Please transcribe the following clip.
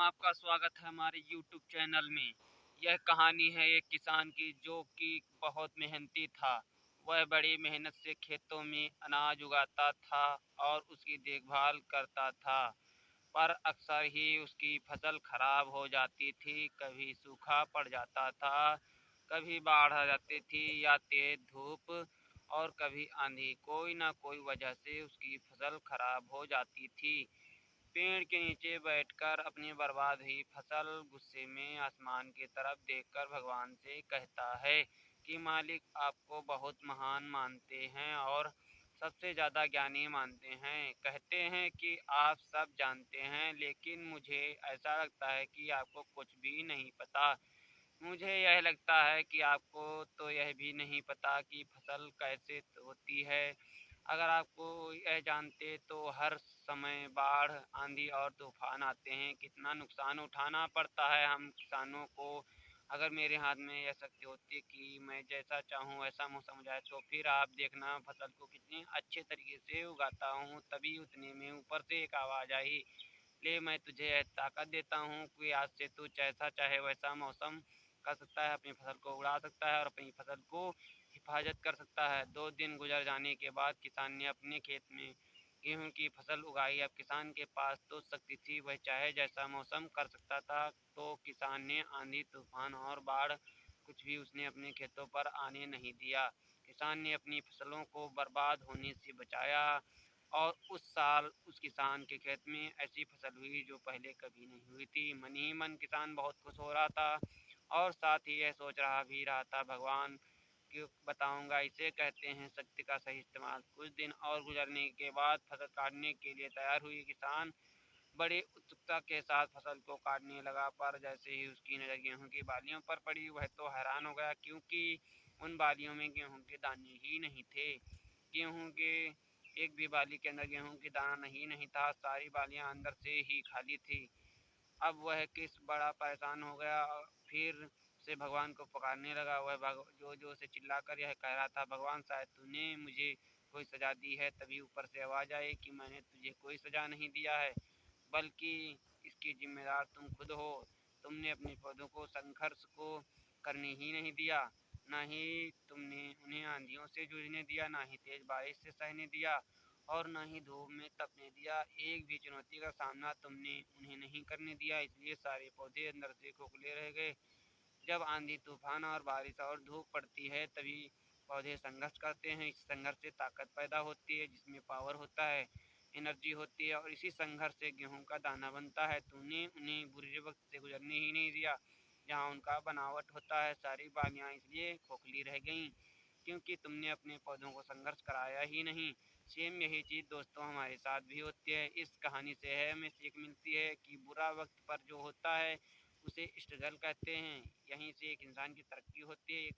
आपका स्वागत है हमारे यूट्यूब चैनल में। यह कहानी है एक किसान की जो कि बहुत मेहनती था। वह बड़ी मेहनत से खेतों में अनाज उगाता था और उसकी देखभाल करता था। पर अक्सर ही उसकी फसल खराब हो जाती थी, कभी सूखा पड़ जाता था, कभी बाढ़ आ जाती थी या तेज धूप और कभी आंधी। कोई ना कोई वजह से उसकी फसल खराब हो जाती थी। पेड़ के नीचे बैठकर अपनी बर्बाद हुई फसल गुस्से में आसमान की तरफ देखकर भगवान से कहता है कि मालिक, आपको बहुत महान मानते हैं और सबसे ज़्यादा ज्ञानी मानते हैं। कहते हैं कि आप सब जानते हैं, लेकिन मुझे ऐसा लगता है कि आपको कुछ भी नहीं पता। मुझे यह लगता है कि आपको तो यह भी नहीं पता कि फसल कैसे होती है। अगर आपको यह जानते तो हर समय बाढ़, आंधी और तूफान आते हैं, कितना नुकसान उठाना पड़ता है हम किसानों को। अगर मेरे हाथ में यह शक्ति होती कि मैं जैसा चाहूँ वैसा मौसम हो जाए, तो फिर आप देखना फसल को कितने अच्छे तरीके से उगाता हूँ। तभी उतने में ऊपर से एक आवाज़ आई, ले मैं तुझे यह ताकत देता हूँ कि आज से तू जैसा चाहे वैसा मौसम कर सकता है, अपनी फसल को उड़ा सकता है और अपनी फसल को हिफाजत कर सकता है। 2 दिन गुजर जाने के बाद किसान ने अपने खेत में गेहूं की फसल उगाई। अब किसान के पास तो शक्ति थी, वह चाहे जैसा मौसम कर सकता था। तो किसान ने आंधी, तूफान और बाढ़ कुछ भी उसने अपने खेतों पर आने नहीं दिया। किसान ने अपनी फसलों को बर्बाद होने से बचाया और उस साल उस किसान के खेत में ऐसी फसल हुई जो पहले कभी नहीं हुई थी। मन ही मन किसान बहुत खुश हो रहा था और साथ ही यह सोच रहा भी रहा था, भगवान क्यों बताऊंगा, इसे कहते हैं शक्ति का सही इस्तेमाल। कुछ दिन और गुजरने के बाद फसल काटने के लिए तैयार हुई। किसान बड़ी उत्सुकता के साथ फसल को काटने लगा, पर जैसे ही उसकी नज़र गेहूं की बालियों पर पड़ी, वह तो हैरान हो गया, क्योंकि उन बालियों में गेहूं के दाने ही नहीं थे। गेहूं के एक भी बाली के अंदर गेहूं की दाना नहीं था, सारी बालियां अंदर से ही खाली थी। अब वह किस बड़ा परेशान हो गया। फिर से भगवान को पुकारने लगा। वह जो जो से चिल्लाकर यह कह रहा था, भगवान, शायद तूने मुझे कोई सजा दी है। तभी ऊपर से आवाज़ आई कि मैंने तुझे कोई सजा नहीं दिया है, बल्कि इसकी जिम्मेदार तुम खुद हो। तुमने अपने पौधों को संघर्ष को करने ही नहीं दिया, ना ही तुमने उन्हें आंधियों से जूझने दिया, ना ही तेज बारिश से सहने दिया और न ही धूप में तपने दिया। एक भी चुनौती का सामना तुमने उन्हें नहीं करने दिया, इसलिए सारे पौधे अंदर से खोखले रह गए। जब आंधी, तूफान और बारिश और धूप पड़ती है, तभी पौधे संघर्ष करते हैं। इस संघर्ष से ताकत पैदा होती है, जिसमें पावर होता है, एनर्जी होती है, और इसी संघर्ष से गेहूं का दाना बनता है। तूने उन्हें बुरे वक्त से गुजरने ही नहीं दिया, जहाँ उनका बनावट होता है। सारी बालियाँ इसलिए खोखली रह गईं क्योंकि तुमने अपने पौधों को संघर्ष कराया ही नहीं। सेम यही चीज़ दोस्तों हमारे साथ भी होती है। इस कहानी से है हमें सीख मिलती है कि बुरा वक्त पर जो होता है उसे स्ट्रगल कहते हैं। यहीं से एक इंसान की तरक्की होती है।